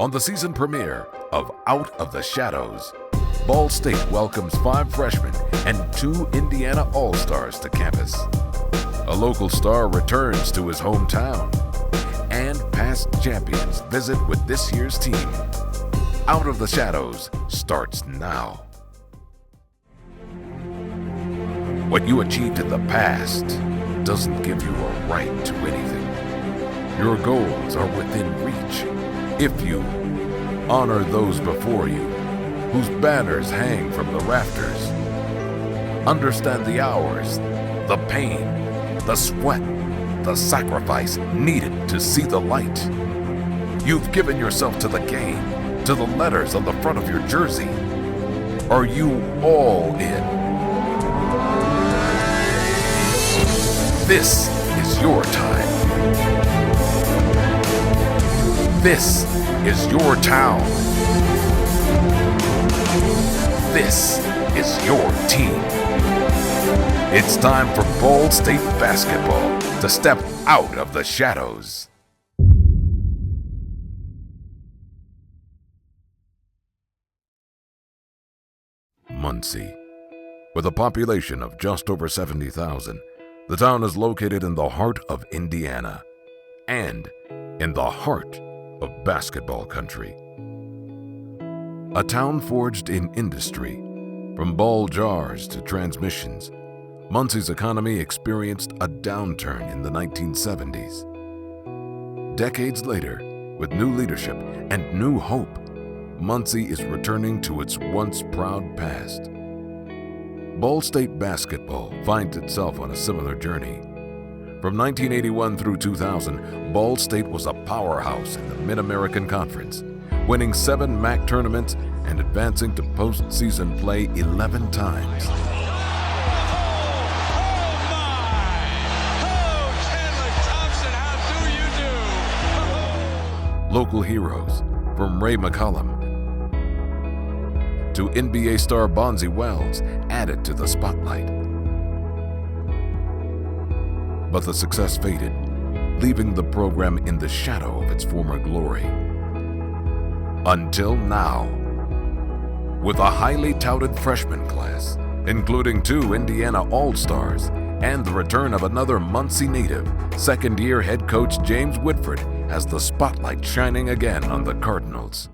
On the season premiere of Out of the Shadows, Ball State welcomes 5 freshmen and 2 Indiana All-Stars to campus. A local star returns to his hometown, and past champions visit with this year's team. Out of the Shadows starts now. What you achieved in the past doesn't give you a right to anything. Your goals are within reach if you honor those before you, whose banners hang from the rafters. Understand the hours, the pain, the sweat, the sacrifice needed to see the light. You've given yourself to the game, to the letters on the front of your jersey. Are you all in? This is your time. This is your town. This is your team. It's time for Ball State basketball to step out of the shadows. Muncie. With a population of just over 70,000, the town is located in the heart of Indiana and in the heart of basketball country. A town forged in industry, from ball jars to transmissions. Muncie's economy experienced a downturn in the 1970s. Decades later, with new leadership and new hope, Muncie is returning to its once proud past. Ball State basketball finds itself on a similar journey. From 1981 through 2000, Ball State was a powerhouse in the Mid-American Conference, winning 7 MAC tournaments and advancing to postseason play 11 times. Local heroes, from Ray McCollum to NBA star Bonzi Wells, added to the spotlight. But the success faded, leaving the program in the shadow of its former glory. Until now, with a highly touted freshman class, including 2 Indiana All-Stars, and the return of another Muncie native, second-year head coach James Whitford has the spotlight shining again on the Cardinals.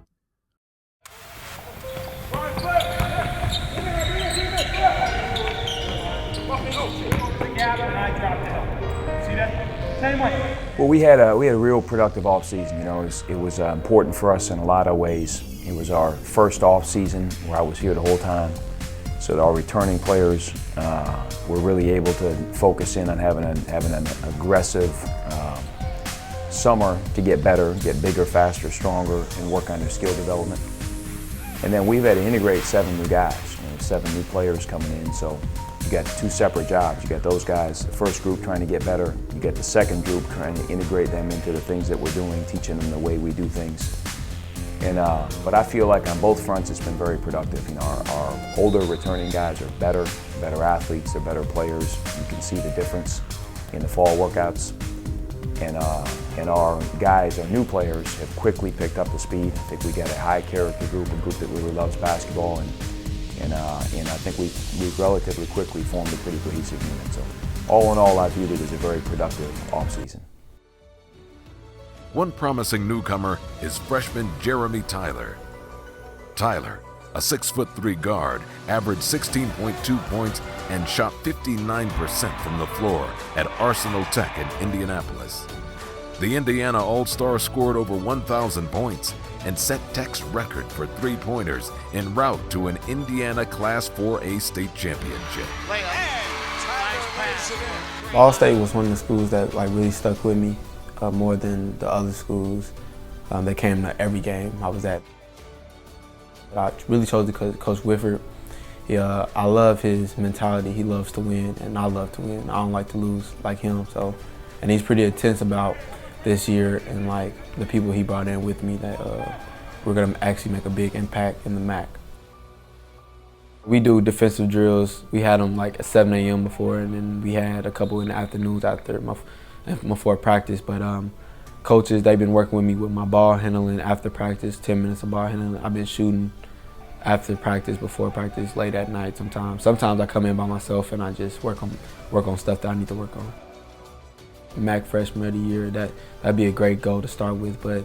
Well, we had a real productive offseason. You know, it was important for us in a lot of ways. It was our first offseason where I was here the whole time, so that our returning players were really able to focus in on having an aggressive summer to get better, get bigger, faster, stronger, and work on their skill development. And then we've had to integrate 7 new guys, 7 new players coming in. So you got 2 separate jobs. You got those guys, the first group trying to get better. You got the second group trying to integrate them into the things that we're doing, teaching them the way we do things. And but I feel like on both fronts it's been very productive. You know, our older returning guys are better athletes, they're better players. You can see the difference in the fall workouts. And our guys, our new players, have quickly picked up the speed. I think we got a high character group, a group that really loves basketball, and I think we've relatively quickly formed a pretty cohesive unit. So all in all, I viewed it as a very productive offseason. One promising newcomer is freshman JEREME Tyler. Tyler, a 6'3" guard, averaged 16.2 points and shot 59% from the floor at Arsenal Tech in Indianapolis. The Indiana All-Star scored over 1,000 points and set Tech's record for 3-pointers en route to an Indiana Class 4A state championship. Ball State was one of the schools that really stuck with me more than the other schools that came to every game I was at. I really chose Coach Whitford. I love his mentality. He loves to win, and I love to win. I don't like to lose like him. And he's pretty intense about this year and the people he brought in with me that we're going to actually make a big impact in the MAC. We do defensive drills. We had them at 7 a.m. before, and then we had a couple in the afternoons after before practice. But coaches, they've been working with me with my ball handling after practice, 10 minutes of ball handling. I've been shooting after practice, before practice, late at night sometimes. Sometimes I come in by myself and I just work on stuff that I need to work on. MAC freshman of the year, that'd be a great goal to start with, but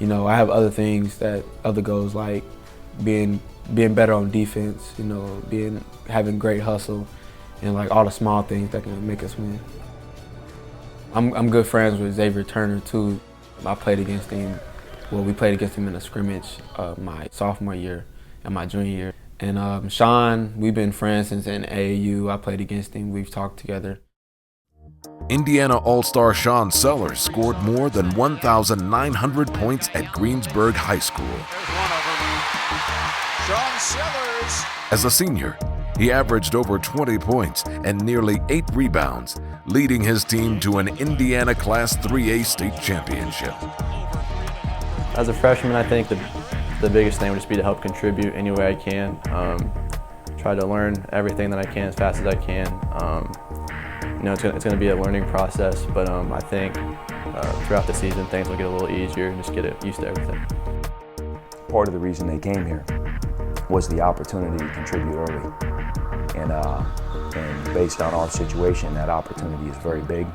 you know, I have other things, other goals like being better on defense, you know, having great hustle, and like all the small things that can make us win. I'm good friends with Xavier Turner too. I played against him, well, we played against him in a scrimmage my sophomore year and my junior year. And Sean, we've been friends since in AAU. I played against him, we've talked together. Indiana All-Star Sean Sellers scored more than 1,900 points at Greensburg High School. Sean Sellers. As a senior, he averaged over 20 points and nearly 8 rebounds, leading his team to an Indiana Class 3A state championship. As a freshman, I think the biggest thing would just be to help contribute any way I can. Try to learn everything that I can as fast as I can. You know, it's going to be a learning process, but I think throughout the season things will get a little easier and just get used to everything. Part of the reason they came here was the opportunity to contribute early. And based on our situation, that opportunity is very big.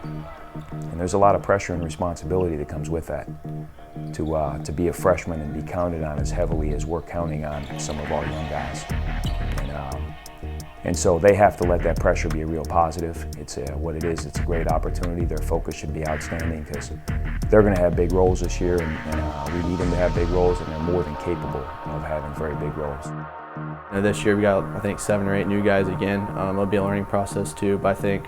And there's a lot of pressure and responsibility that comes with that. To be a freshman and be counted on as heavily as we're counting on some of our young guys. And so they have to let that pressure be a real positive. It's what it is, it's a great opportunity. Their focus should be outstanding because they're going to have big roles this year, and we need them to have big roles, and they're more than capable of having very big roles. This year we got, I think, 7 or 8 new guys again. It'll be a learning process too, but I think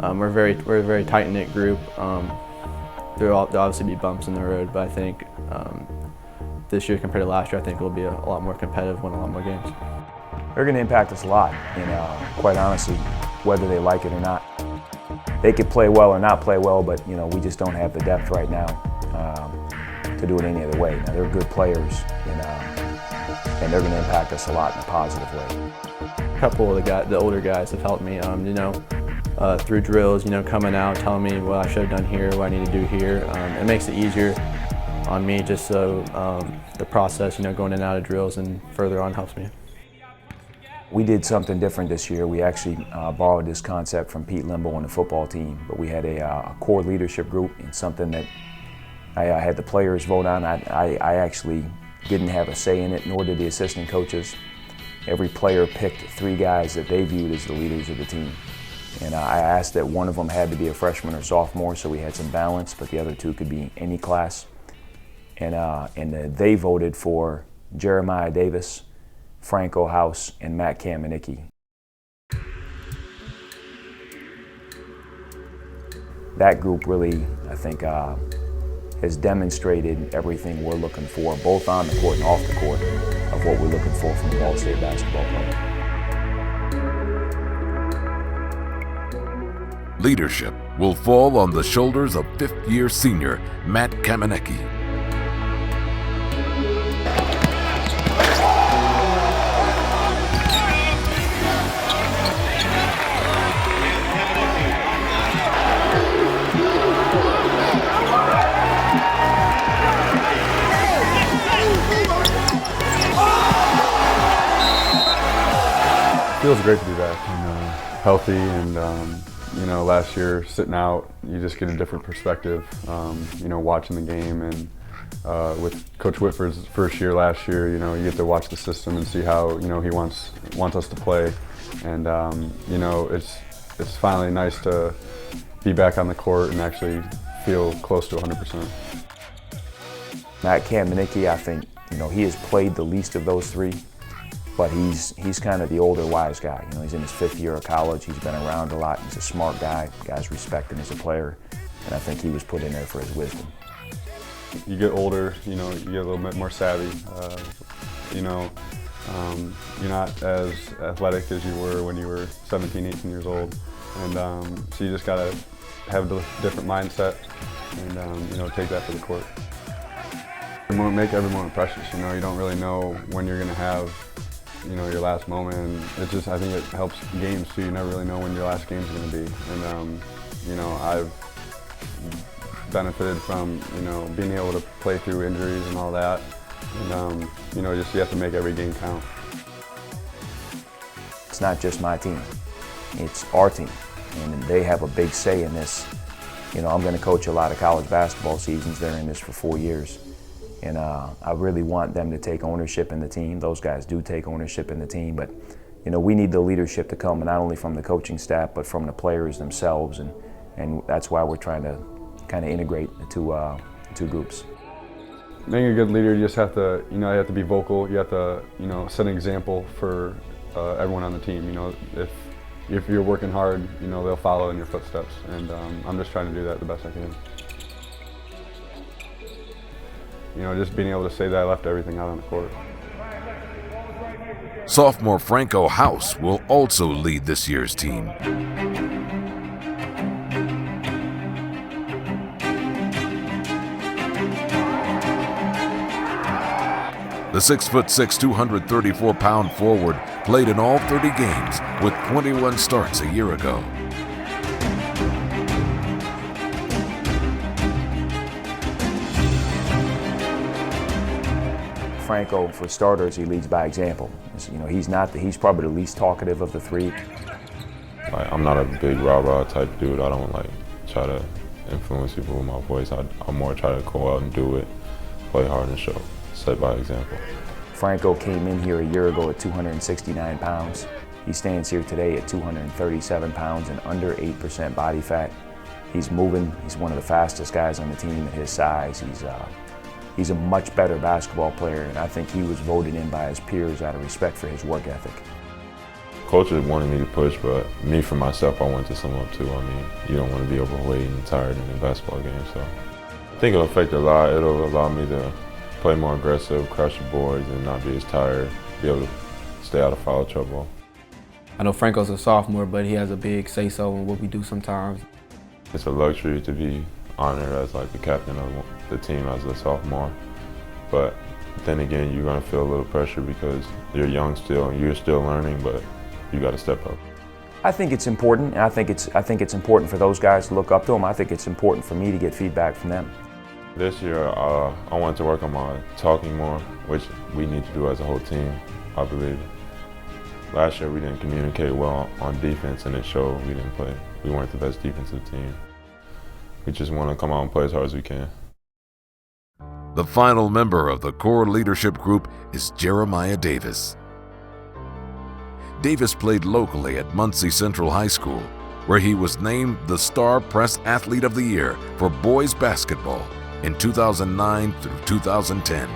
we're a very tight-knit group. There'll obviously be bumps in the road, but I think this year compared to last year, I think we'll be a lot more competitive, win a lot more games. They're going to impact us a lot, and quite honestly, whether they like it or not. They could play well or not play well, but you know, we just don't have the depth right now to do it any other way. Now they're good players, and they're going to impact us a lot in a positive way. A couple of the older guys have helped me, you know, through drills, you know, coming out, telling me what I should have done here, what I need to do here. It makes it easier on me, just so the process, you know, going in and out of drills and further on helps me. We did something different this year. We actually borrowed this concept from Pete Limbo on the football team, but we had a core leadership group, and something that I had the players vote on. I actually didn't have a say in it, nor did the assistant coaches. Every player picked 3 guys that they viewed as the leaders of the team. And I asked that one of them had to be a freshman or sophomore, so we had some balance, but the other 2 could be any class. And they voted for Jeremiah Davis, Franko House, and KAMENECKI. That group really, I think, has demonstrated everything we're looking for, both on the court and off the court, of what we're looking for from a Ball State basketball player. Leadership will fall on the shoulders of 5th-year senior KAMENECKI. It feels great to be back, healthy, and you know, last year sitting out, you just get a different perspective. You know, watching the game, and with Coach Whitford's first year last year, you know, you get to watch the system and see how, you know, he wants us to play, and you know, it's finally nice to be back on the court and actually feel close to 100%. KAMENECKI, I think, you know, he has played the least of those 3. But he's kind of the older, wise guy. You know, he's in his 5th year of college. He's been around a lot. He's a smart guy. Guys respect him as a player, and I think he was put in there for his wisdom. You get older, you know, you get a little bit more savvy. You know, you're not as athletic as you were when you were 17, 18 years old, and so you just gotta have a different mindset, and you know, take that to the court. Make every moment precious. You know, you don't really know when you're gonna have, you know, your last moment, and it just, I think it helps games too. You never really know when your last game's going to be, and you know, I've benefited from, you know, being able to play through injuries and all that. And, you know, just you have to make every game count. It's not just my team, it's our team, and they have a big say in this. You know, I'm going to coach a lot of college basketball seasons. They're in this for 4 years. And I really want them to take ownership in the team. Those guys do take ownership in the team, but you know, we need the leadership to come not only from the coaching staff, but from the players themselves, and that's why we're trying to kind of integrate the two groups. Being a good leader, you just have to, you know, you have to be vocal. You have to, you know, set an example for everyone on the team. You know, if you're working hard, you know, they'll follow in your footsteps, and I'm just trying to do that the best I can. You know, just being able to say that I left everything out on the court. Sophomore Franko House will also lead this year's team. The 6'6", 234-pound forward played in all 30 games with 21 starts a year ago. Franko, for starters, he leads by example. You know, he's probably the least talkative of the three. Like, I'm not a big rah-rah type dude. I don't like try to influence people with my voice. I more try to go out and do it, play hard and show, set by example. Franko came in here a year ago at 269 pounds. He stands here today at 237 pounds and under 8% body fat. He's moving. He's one of the fastest guys on the team at his size. He's a much better basketball player, and I think he was voted in by his peers out of respect for his work ethic. Coaches wanted me to push, but me for myself, I wanted to sum up too. I mean, you don't want to be overweight and tired in a basketball game, so I think it'll affect a lot. It'll allow me to play more aggressive, crush the boards, and not be as tired, be able to stay out of foul trouble. I know Franko's a sophomore, but he has a big say-so in what we do sometimes. It's a luxury to be honored as like the captain of the team as a sophomore, but then again, you're gonna feel a little pressure because you're young still and you're still learning, but you got to step up. I think it's important, and I think it's important for those guys to look up to him. I think it's important for me to get feedback from them. This year, I wanted to work on my talking more, which we need to do as a whole team, I believe. Last year, we didn't communicate well on defense, and it showed. We weren't the best defensive team. We just want to come out and play as hard as we can. The final member of the core leadership group is Jeremiah Davis. Davis played locally at Muncie Central High School, where he was named the Star Press Athlete of the Year for boys basketball in 2009 through 2010.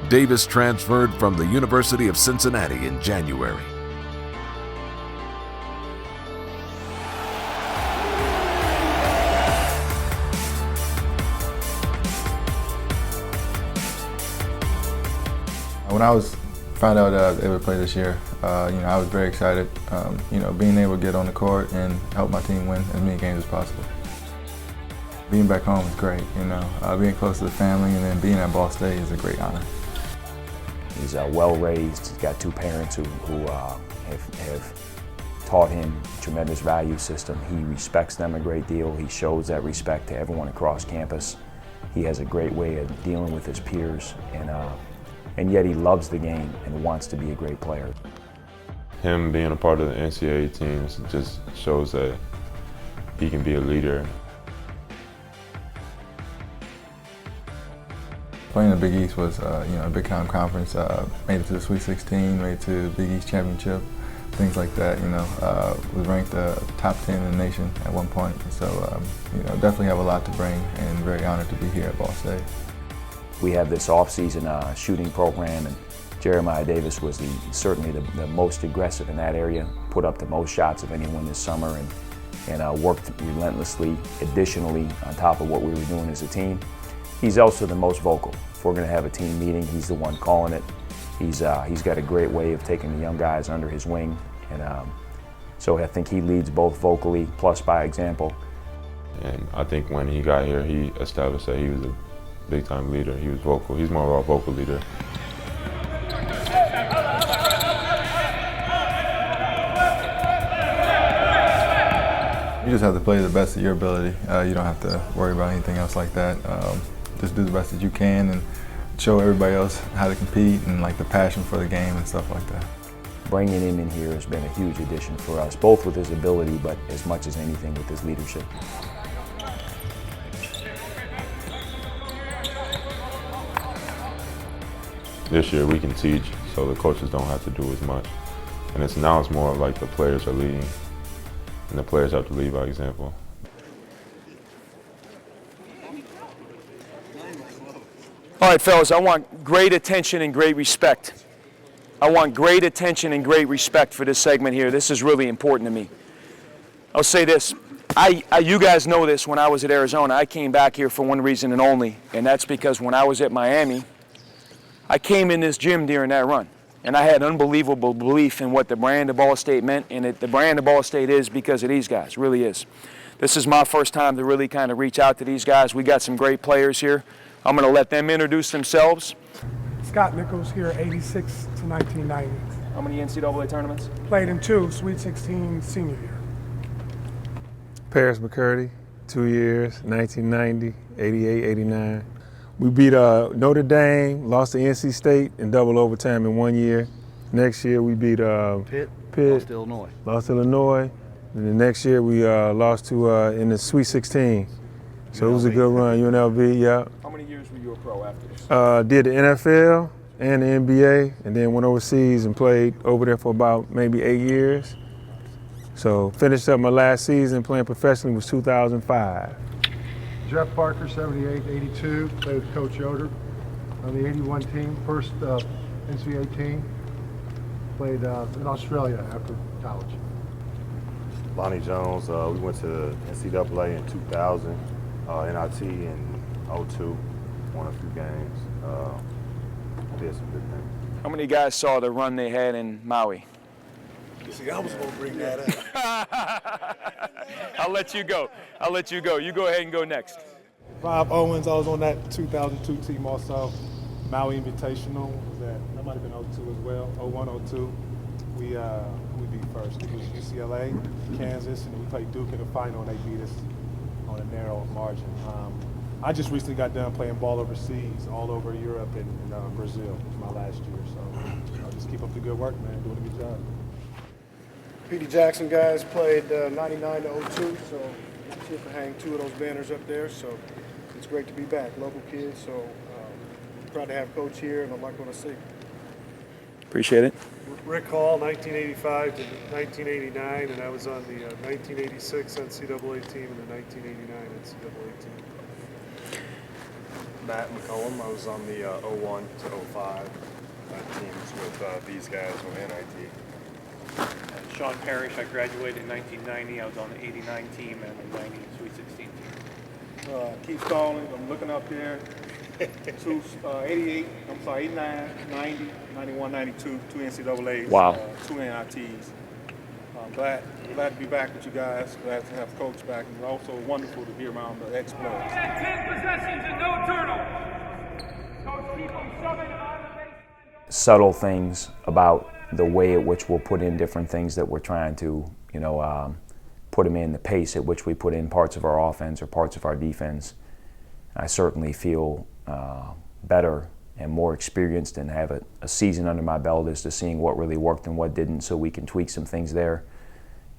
Davis transferred from the University of Cincinnati in January. When I found out that I was able to play this year, you know, I was very excited. You know, being able to get on the court and help my team win as many games as possible. Being back home is great, you know. Being close to the family and then being at Ball State is a great honor. He's well raised. He's got two parents who have taught him a tremendous value system. He respects them a great deal. He shows that respect to everyone across campus. He has a great way of dealing with his peers, and yet he loves the game and wants to be a great player. Him being a part of the NCAA teams just shows that he can be a leader. Playing the Big East was, you know, a big time conference. Made it to the Sweet 16, made it to the Big East Championship, things like that. You know, was ranked top 10 in the nation at one point. So, you know, definitely have a lot to bring, and very honored to be here at Ball State. We have this off-season shooting program, and Jeremiah Davis was certainly the most aggressive in that area. Put up the most shots of anyone this summer, and worked relentlessly. Additionally, on top of what we were doing as a team, he's also the most vocal. If we're going to have a team meeting, he's the one calling it. He's got a great way of taking the young guys under his wing, and so I think he leads both vocally plus by example. And I think when he got here, he established that he was a big-time leader. He was vocal. He's more of a vocal leader. just have to play the best of your ability. You don't have to worry about anything else like that. Just do the best that you can and show everybody else how to compete and like the passion for the game and stuff like that. Bringing him in here has been a huge addition for us, both with his ability, but as much as anything with his leadership. This year we can teach, so the coaches don't have to do as much. And now it's more like the players are leading, and the players have to lead by example. All right, fellas, I want great attention and great respect. I want great attention and great respect for this segment here. This is really important to me. I'll say this. You guys know this. When I was at Arizona, I came back here for one reason and only, and that's because when I was at Miami, I came in this gym during that run, and I had unbelievable belief in what the brand of Ball State meant, and the brand of Ball State is because of these guys, really is. This is my first time to really kind of reach out to these guys. We got some great players here. I'm going to let them introduce themselves. Scott Nichols here, 86 to 1990. How many NCAA tournaments? Played in 2, Sweet 16 senior year. Paris McCurdy, 2 years, 1990, 88, 89. We beat Notre Dame, lost to NC State in double overtime in 1 year. Next year we beat Pitt, lost to Illinois. Lost to Illinois. And the next year we lost to in the Sweet 16. So it was a good run, UNLV, yeah. How many years were you a pro after this? Did the NFL and the NBA, and then went overseas and played over there for about maybe 8 years. So finished up my last season playing professionally was 2005. Jeff Parker, 78, 82, played with Coach Yoder on the 81 team, first NCAA team. Played in Australia after college. Lonnie Jones, we went to NCAA in 2000, NIT in 02, won a few games, did some good things. How many guys saw the run they had in Maui? See, I was going to bring that up. I'll let you go. I'll let you go. You go ahead and go next. Rob Owens, I was on that 2002 team also. Maui Invitational, that might have been 02 as well, 01, 02. We beat first. It was UCLA, Kansas, and we played Duke in the final, and they beat us on a narrow margin. I just recently got done playing ball overseas, all over Europe and Brazil. It was my last year, so just keep up the good work, man, doing a good job. P.D. Jackson guys played 99 to 02, so see if I hang 2 of those banners up there, so it's great to be back. Local kids, so proud to have Coach here, and I'm not going to see. Appreciate it. Rick Hall, 1985 to 1989, and I was on the 1986 NCAA team and the 1989 NCAA team. Matt McCollum, I was on the 01 to 05 teams with these guys with NIT. Sean Parrish, I graduated in 1990. I was on the 89 team and the 90 Sweet 16 team. Keith Stallings, I'm looking up here. 88, 89, 90, 91, 92, 2 NCAAs, wow. 2 NITs. Glad to be back with you guys. Glad to have Coach back, and also wonderful to be around the ex-players. 10 possessions and no turnovers. Coach, keep them shoving on the baseline. Subtle things about the way at which we'll put in different things that we're trying to, put them in, the pace at which we put in parts of our offense or parts of our defense. I certainly feel better and more experienced and have a season under my belt as to seeing what really worked and what didn't, so we can tweak some things there.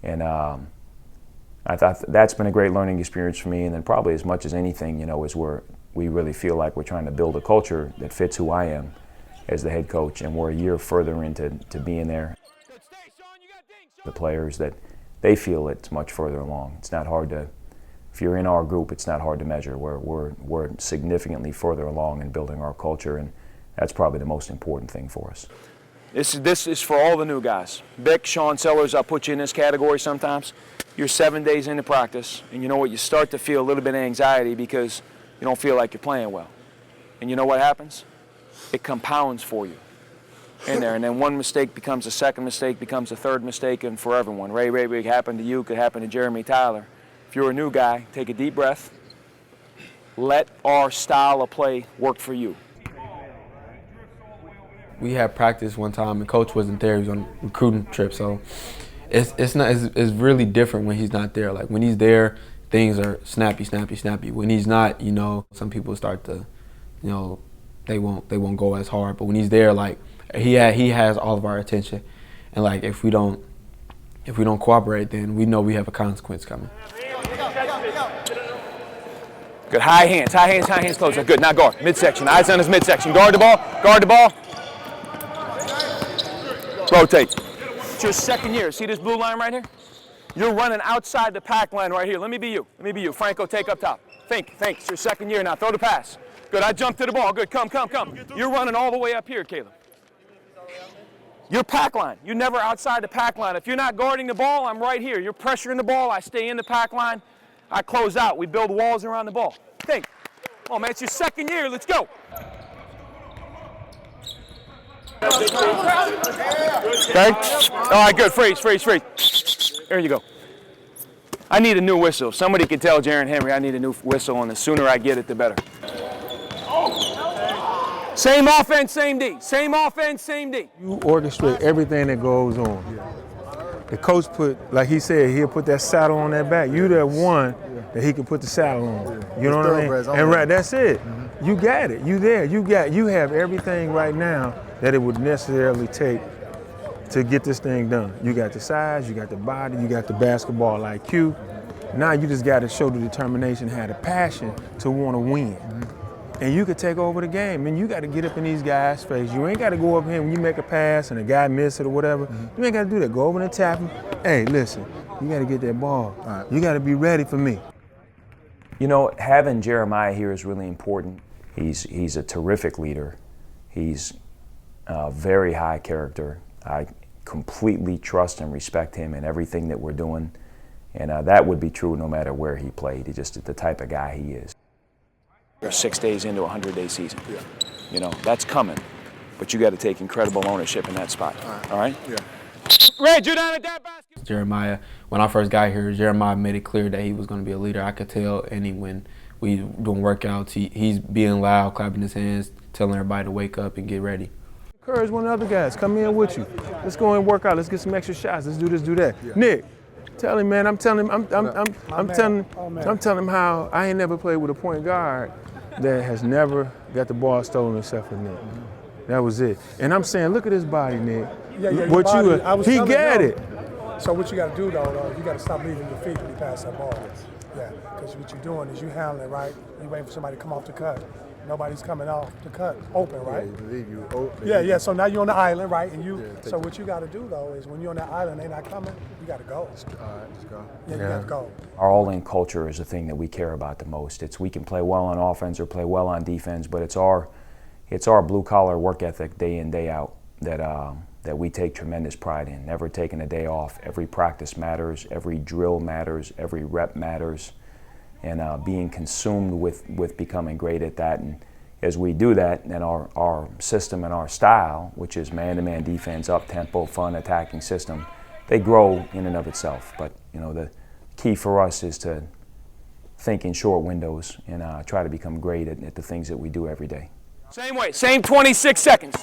And I thought that's been a great learning experience for me. And then probably as much as anything, is where we really feel like we're trying to build a culture that fits who I am as the head coach, and we're a year further into being there. The players that they feel it's much further along. It's not hard to, if you're in our group, it's not hard to measure. We're significantly further along in building our culture, and that's probably the most important thing for us. This is for all the new guys. Bick, Sean Sellers, I'll put you in this category sometimes. You're 7 days into practice, and you know what? You start to feel a little bit of anxiety because you don't feel like you're playing well. And you know what happens? It compounds for you in there, and then one mistake becomes a second mistake, becomes a third mistake, and for everyone. Ray, it happened to you, could happen to Jeremy Tyler. If you're a new guy, take a deep breath. Let our style of play work for you. We had practice one time, and Coach wasn't there. He was on a recruiting trip, so it's not. It's really different when he's not there. Like when he's there, things are snappy, snappy, snappy. When he's not, you know, some people start to, you know, they won't go as hard. But when he's there, like he has all of our attention, and like if we don't cooperate, then we know we have a consequence coming. Good, high hands closer. Good, now guard, midsection, eyes on his midsection. Guard the ball. Rotate. It's your second year. See this blue line right here? You're running outside the pack line right here. Let me be you. Franko, take up top. Think. It's your second year now. Throw the pass. Good, I jumped to the ball. Good, come. You're running all the way up here, Caleb. Your pack line. You're never outside the pack line. If you're not guarding the ball, I'm right here. You're pressuring the ball. I stay in the pack line. I close out. We build walls around the ball. Think. Oh, man, it's your second year. Let's go. Okay? All right, good. Freeze. There you go. I need a new whistle. Somebody could tell Jaron Henry I need a new whistle, and the sooner I get it, the better. Same offense, same D. Same offense, same D. You orchestrate everything that goes on. The coach put, like he said, he'll put that saddle on that back. You the one that he can put the saddle on. You know what I mean? And right, that's it. You got it. You there. You have everything right now that it would necessarily take to get this thing done. You got the size, you got the body, you got the basketball IQ. Now you just got to show the determination, have the passion to want to win. And you could take over the game. And you got to get up in these guys' face. You ain't got to go up here when you make a pass and a guy miss it or whatever. You ain't got to do that. Go over and tap him. Hey, listen, you got to get that ball. You got to be ready for me. You know, having Jeremiah here is really important. He's a terrific leader. He's very high character. I completely trust and respect him in everything that we're doing. And that would be true no matter where he played. He's just the type of guy he is. We're 6 days into a 100-day season. Yeah. You know, that's coming. But you got to take incredible ownership in that spot. All right? Yeah. Red, you down at that basket. Jeremiah, when I first got here, Jeremiah made it clear that he was going to be a leader. I could tell, and when we doing workouts, he's being loud, clapping his hands, telling everybody to wake up and get ready. Encourage one of the other guys. Come in with you. Let's go and work out. Let's get some extra shots. Let's do this, do that. Yeah. Nick, tell him, man. I'm telling him how I ain't never played with a point guard that has never got the ball stolen except for Nick. That was it. And I'm saying, look at his body, Nick. Yeah, what body, he got it. So what you got to do, though, you got to stop leaving your feet when you pass that ball. Yeah, because what you're doing is you handling it, right? You waiting for somebody to come off the cut. Nobody's coming off the cut open, right? Yeah, leave you open. Yeah. So now you're on the island, right? And so what you got to do, though, is when you're on that island, they're not coming. You got to go. All right, let's go. Yeah, you got to go. Our all-in culture is the thing that we care about the most. We can play well on offense or play well on defense, but it's our blue-collar work ethic day in, day out that we take tremendous pride in. Never taking a day off. Every practice matters. Every drill matters. Every rep matters. And being consumed with becoming great at that. And as we do that, then our system and our style, which is man-to-man defense, up-tempo, fun, attacking system, they grow in and of itself. But you know, the key for us is to think in short windows and try to become great at the things that we do every day. Same way, same 26 seconds.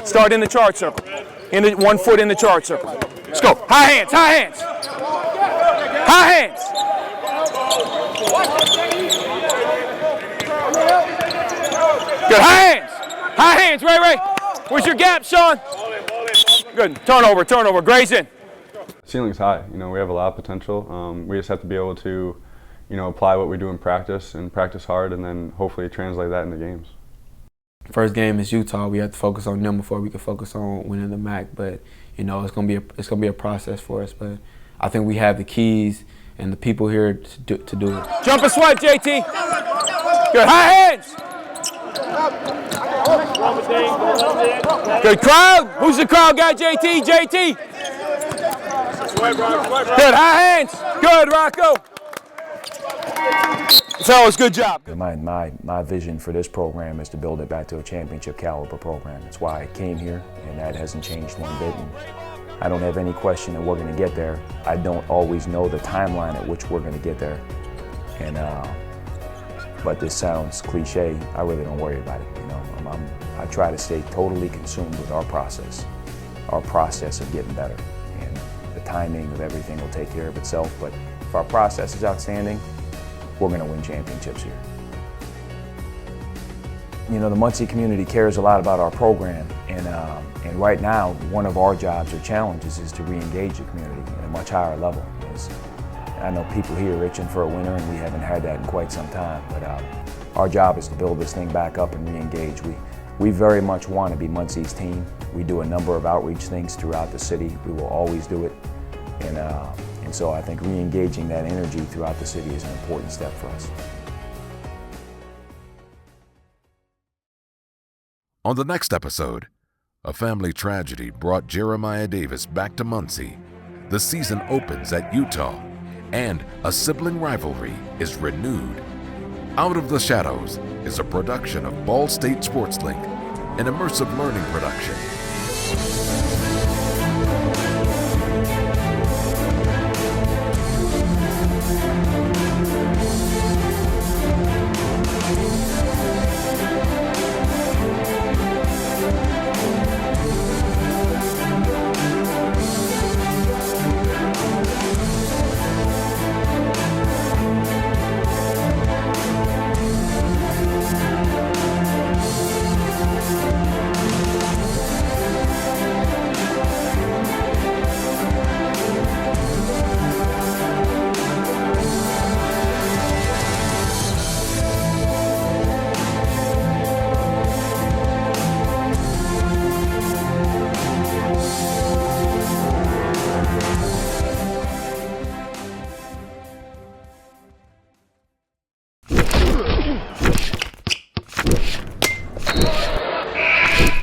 Start in the charge circle. 1 foot in the charge circle. Let's go. High hands, high hands. High hands. Good, high hands, Ray. Where's your gap, Sean? Good, turnover, Gray's in. Ceiling's high, you know, we have a lot of potential. We just have to be able to, you know, apply what we do in practice and practice hard and then hopefully translate that into games. First game is Utah. We have to focus on them before we can focus on winning the MAC. But you know, it's gonna be a process for us. But I think we have the keys and the people here to do it. Jump and sweat, JT. Good, high hands. Good crowd. Who's the crowd guy? JT. Good, high hands. Good, Rocco. Fellas, good job. My vision for this program is to build it back to a championship caliber program. That's why I came here, and that hasn't changed one bit. And I don't have any question that we're going to get there. I don't always know the timeline at which we're going to get there. And but this sounds cliche. I really don't worry about it. You know, I try to stay totally consumed with our process of getting better. And the timing of everything will take care of itself. But if our process is outstanding, we're going to win championships here. You know, the Muncie community cares a lot about our program, and right now, one of our jobs or challenges is to re-engage the community at a much higher level. I know people here are itching for a winner, and we haven't had that in quite some time, but our job is to build this thing back up and re-engage. We very much want to be Muncie's team. We do a number of outreach things throughout the city. We will always do it, and so I think re-engaging that energy throughout the city is an important step for us. On the next episode, a family tragedy brought Jeremiah Davis back to Muncie. The season opens at Utah, and a sibling rivalry is renewed. Out of the Shadows is a production of Ball State Sports Link, an immersive learning production.